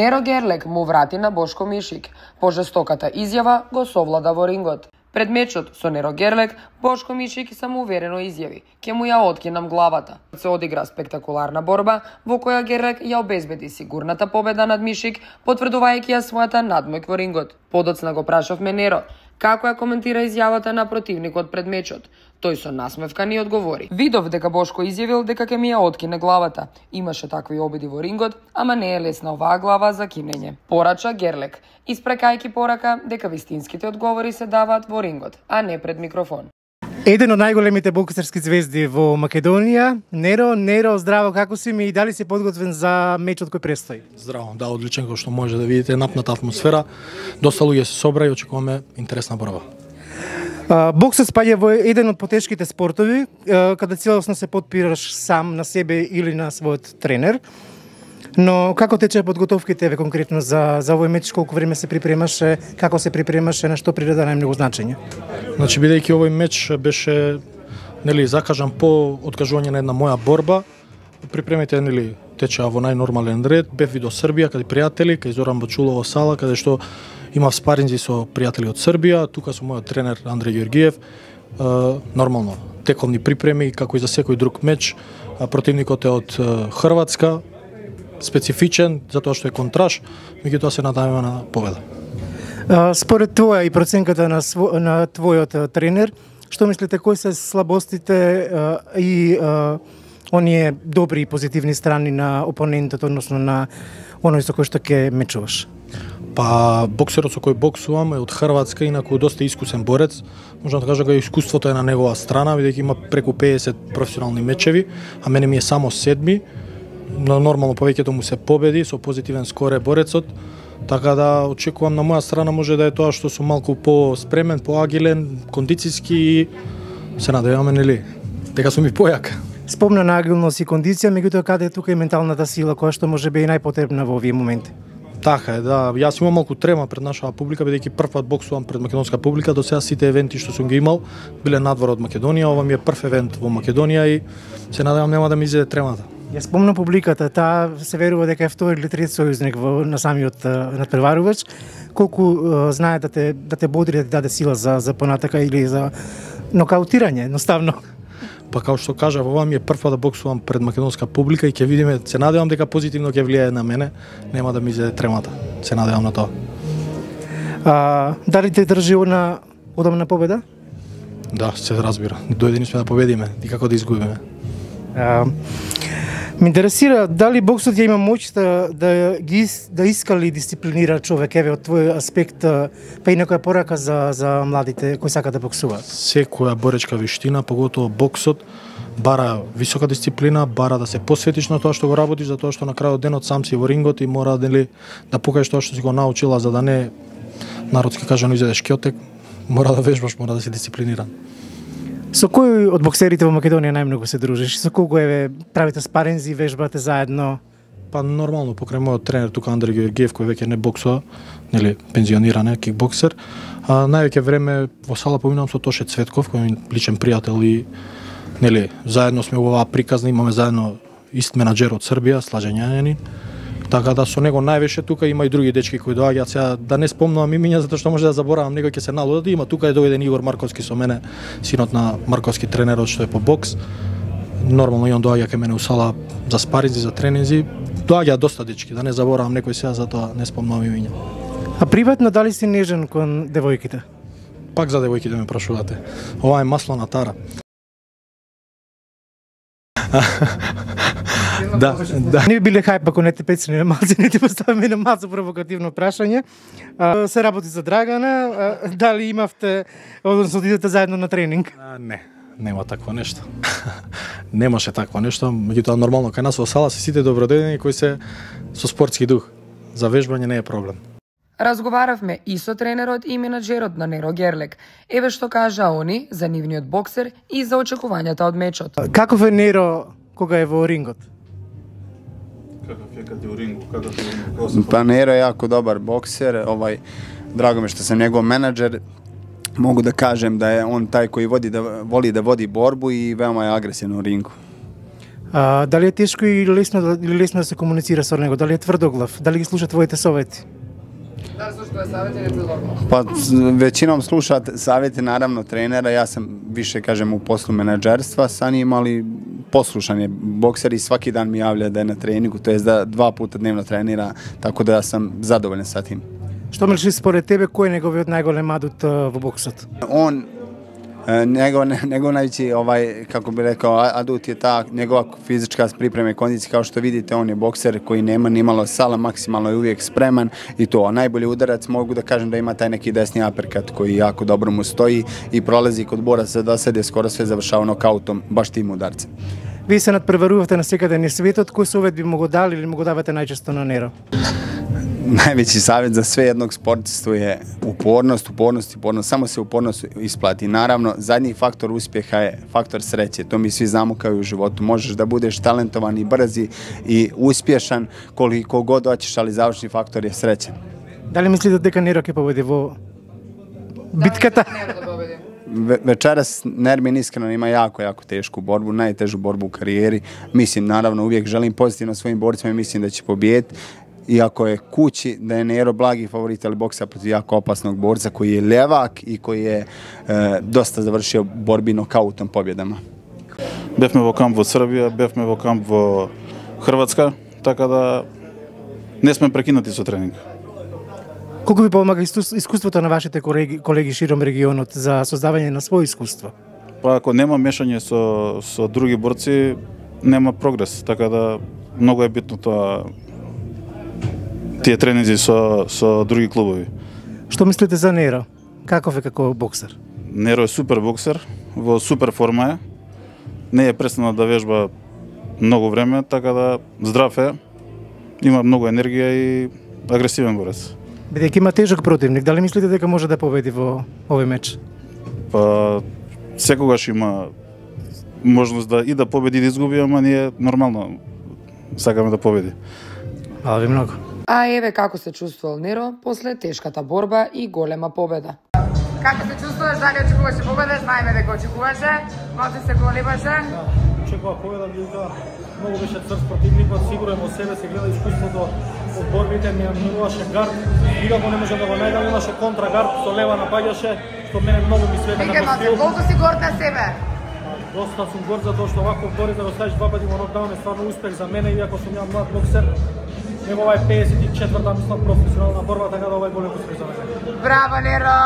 Неро Герлек му врати на Бошко Мишик. Пожестоката изјава го совлада во рингот. Пред мечот со Неро Герлек, Бошко Мишик самоуверено изјави: "Ке му ја откинам главата." Се одигра спектакуларна борба во која Герлек ја обезбеди сигурната победа над Мишик, потврдувајќи ја својата надмоќ во рингот. Подоцна го прашавме Неро како ја коментира изјавата на противникот пред мечот. Тој со насмевка ни одговори: "Видов дека Бошко изјавил дека ќе ми ја откине главата. Имаше такви обиди во рингот, ама не е лесна оваа глава за кимнење." Порача Герлек, испрекајќи порака дека вистинските одговори се даваат во рингот, а не пред микрофон. Еден од најголемите боксерски звезди во Македонија, Неро, здраво, како си ми и дали си подготвен за мечот кој престои? Здраво, да, одличен, како што може да видите, напната атмосфера, доста луѓе се собра и очекуваме интересна борба. Боксот спаѓа во еден од потешките спортови, каде целосно се подпираш сам на себе или на својот тренер. Но како тече подготовките еве конкретно за овој меч, колку време се припремаше, како се припремаше, на што придаде најмногу значење? Значи, бидејќи овој меч беше, закажан по откажување на една моја борба, припремите, течеа во најнормален ред, бев и до Србија, каде пријатели, кај Зоран Бачулова сала, каде што имав спаринзи со пријатели од Србија, тука со мојот тренер Андреј Георгиев, нормално, тековни припреми, како и за секој друг меч. Противникот е од Хрватска, специфичен, затоа што е контраш, меѓутоа се надеваме на победа. Според твоја и проценката на твојот тренер, што мислите, кои се слабостите и оние добри и позитивни страни на опонентот, односно на оној со кој што ќе мечуваш? Па, боксерот со кој боксувам е од Хрватска, инаку доста искусен борец. Можам да кажам дека искуството е на негова страна, бидејќи има преку 50 професионални мечеви, а мене ми е само 7. Но нормално повеќето му се победи, со позитивен скор е борецот. Така да очекувам на моја страна може да е тоа што сум малку по-спремен, поагилен, кондицијски и се надеваме, дека сум и појак. Спомна на агилност и кондиција, меѓутоа каде е тука и менталната сила која што може би е најпотребна во овие моменти? Така е, да. Јас имам малку трема пред нашава публика, бидејќи прв пат боксувам пред македонска публика. До сега сите евенти што сум ги имал биле надвор од Македонија, ова ми е прв евент во Македонија и се надевам нема да ми изеде тремата. Ја спомна публиката, таа се верува дека е втори или трети сојузник на самиот надпреварувач. Колку знае да те бодри, да ти даде сила за понатака или за нокаутирање, едноставно? Па како што кажав, ова ми е прв пат да боксувам пред македонска публика и ќе видиме, се надевам дека позитивно ќе влијае на мене, нема да ми изеде тремата. Се надевам на тоа. Дали те држи одамна победа? Да, се разбира. Дојдени сме да победиме и како да изгубиме. Ме интересира дали боксот ја има моќта да искали и дисциплинира човек, еве од твој аспект, па и некоја порака за младите кои сакаат да боксуваат. Секоја боречка виштина, поготово боксот, бара висока дисциплина, бара да се посветиш на тоа што го работиш, затоа што на крајот денот сам си во рингот и мора да покажеш тоа што си го научила, за да не народски кажано изедеш кјотек, мора да вежбаш, мора да си дисциплиниран. Со кој од боксерите во Македонија најмногу се дружиш? Со колку правите спаринзи, вежбате заедно? Па нормално, покрај мојот тренер тука Андреј Георгиев, кој веќе не боксува, пензиониран е кикбоксер. Највеќе време во сала поминувам со Тоше Цветков, кој е личен пријател и заедно сме во оваа приказна, имаме заедно ист менаџер од Србија, Слажен Јањанин. Така да со него највеше тука има и други дечки кои доаѓаат, сега да не спомнувам имиња затоа што може да заборавам, некој ќе се налуди. Има тука е дојден Игор Марковски со мене, синот на Марковски тренерот што е по бокс. Нормално и он доаѓа кај мене у сала за спаринзи, за тренинзи. Доаѓаат доста дечки, да не заборавам некој сега, затоа не спомнувам имиња. А приватно дали си нежен кон девојките? Пак за девојките ме прашувате. Ова е масло на тара. Да. Не би биле хајп ако не те пецни на малце, не ти поставаме на малце провокативно прашање. Се работи за Драгана, дали имавте, односно идете заедно на тренинг? Не, нема такво нешто. Немаше такво нешто, меѓутоа нормално кај нас во сала се сите добродојдени кои се со спортски дух. За вежбање не е проблем. Разговаравме и со тренерот и менаџерот на Неро Герлек. Еве што кажа они за нивниот боксер и за очекувањата од мечот. Каков е Неро кога е во рингот? Каков е каде у рингу? Па Неро е јако добар боксер, драго ми што сам негов менаџер. Могу да кажем да е он тај кој воли да води борбу и веома е агресивен у рингу. Дали е тешко или лесно да се комуницира со него? Дали е тврдоглав? Дали ги слуша твоите совети? Дали слушате savjeti ili tvrdoglav? Pa većinom sluša savjete naravno trenera, ja sam više kažem u poslu menadžerstva sa njim, ali poslušan je bokser i svaki dan mi javlja da je na treningu, to jest da 2 puta dnevno trenira, tako da ja sam zadovoljan sa tim. Што мислиш според тебе кој е неговиот најголем адут во боксот? On, njegov najveći, kako bi rekao, adut je ta njegova fizička priprema i kondicija. Kao što vidite, on je bokser koji nema ni malo sala, maksimalno je uvijek spreman i to. A najbolji udarac mogu da kažem da ima taj neki desni uppercut koji jako dobro mu stoji i prolazi kod boraca do sada je skoro sve završao nokautom, baš tim udarcem. Вие се надпреварувате на секаде низ светот, кој совет би му го дали или му го давате најчесто на Неро? Najveći savjet za sve jednog sportistu je upornost. Samo se upornost isplati. Naravno, zadnji faktor uspjeha je faktor sreće. To mi svi znamo kao i u životu. Možeš da budeš talentovan i brzi i uspješan koliko god hoćeš, ali završni faktor je srećan. Дали мислите дека Неро ќе победи во битката? Večeras Nermin iskreno ima jako tešku borbu, najtežu borbu u karijeri. Mislim, naravno, uvijek želim pozitivno svojim borcima i mislim da će pobijediti. Iako je kući da je Nero blagi favorit, ali boksa protiv jako opasnog borca koji je ljevak i koji je dosta završio borbi nokautom pobjedama. Бевме во камп во Србија, бевме во камп во Хрватска, така да не сме прекинати со тренинг. Колку ви помага искуството на вашите колеги широм регионот за создавање на своји искуства? Па ако нема мешање со други борци, нема прогрес, така да многу е битно тоа тие тренинзи со други клубови. Што мислите за Неро? Каков е како боксер? Неро е супер боксер, во супер форма е. Не е престанал да вежба многу време, така да здрав е. Има многу енергија и агресивен борец. Бидејќи има тежок противник, дали мислите дека може да победи во овој меч? Па секогаш има можност да победи и да изгуби, ама ние нормално сакаме да победи. Хвала ви многу. А еве како се чувствувал Неро после тешката борба и голема победа. Како се чувствуваш, дали очекуваше победа? Знаеме дека очекуваше, малку се колебаше. Очекува победа, бидејќи многу беше црт противникот, сигурен во себе, се гледа искуството од борбите, не имаше гард, никако не може да го најде, имаше контрагард, со лева напаѓаше, што мене многу ми света на стил. Колку си горд на себе? Доста сум горд за тоа што оваков борец да го ставиш 2 пати во нокдаун е стварно успех за мене, иако сум ја млад боксер. Него ова е 54-та, мислам, професионална борба, така да ова е голем успех за мене. Браво, Неро!